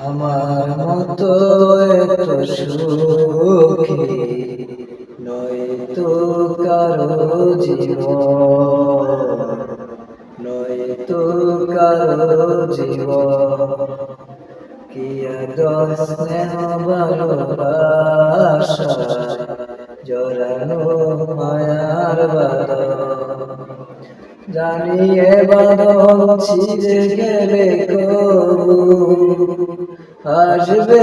আমার মতো এত সুখী নয় তো কারো জীবন, নয় তো কারো জীবন। কি আদর স্নেহ ভালোবাসা জড়ানো মায়ার বাঁধন, জানিয়ে বাঁধন ছিঁড়ে গেলে কবু আসবে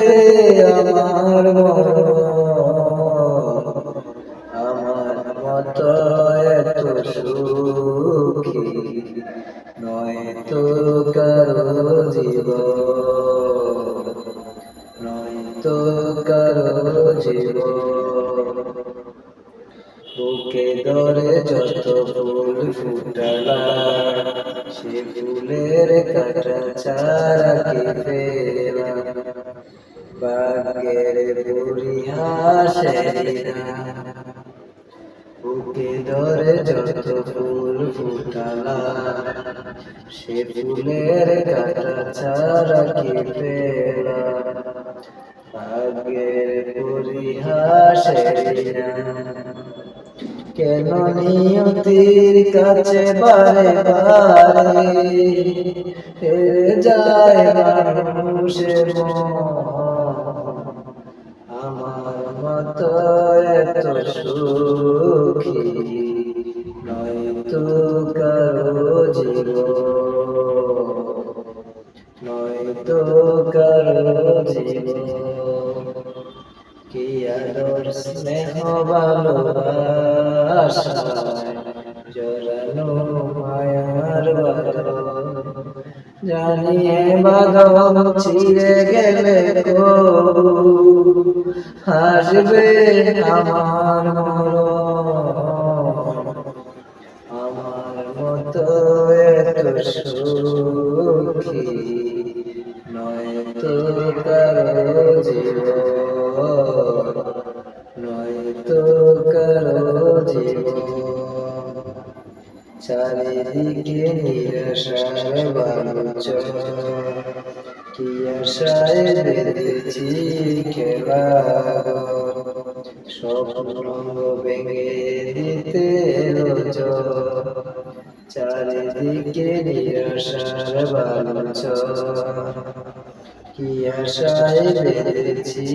আমার মরণ। আমার মতো এত সুখী নয় তো কারো জীবন, নয় তো কারো জীবন। বুকে ধরে যত ফুল ফুটালা, সে ফুলের কাটা চারা কেটেলা, ভাগ্যের পরিহাসের না। বুকে ধরে যত ফুল ফুটালা, সে ফুলের কাটা চারা কেটেলা, ভাগ্যের পরিহাসের না। কেন নিয়তির কাছে বারে বারে হেরে যায় মানুষের মন। আমার মতো এত সুখী নয় তো কারো জীবন, নয় তো কারো জীবন। কি আদর স্নেহ ভালোবাসায় জড়ানো মায়ার বাঁধন, জানিয়ে বাঁধন ছিঁড়ে গেলে কবু আসবে আমার মরণ। আমার মতো এত সুখী নয় তো কারো জীবন, নয় তো কারো জীবন। চারিদিকে নিরাশার বালুচর, কি আশায় বেঁধেছি খেলাঘর, স্বপ্ন ভেঙে দিতে নজর। চারিদিকে নিরাশার বালুচর, কি আশায় বেঁধেছি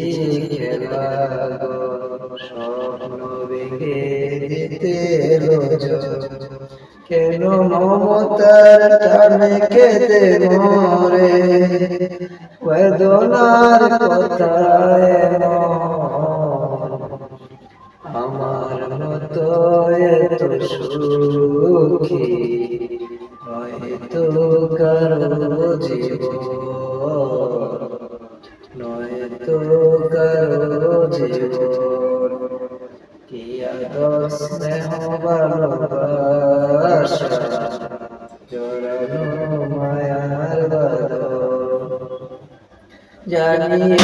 খেলাঘর, স্বপ্ন ভেঙে দিতে নজর। কেন মমতার টানে কেঁদে মরে, বেদনার কথায় আমার মতো এত সুখী নয়তো কারো জীবন, নয়তো কারো জীবন। কি আদর স্নেহ ভালোবাসা জড়ানো মায়ার বাঁধন, জানিয়ে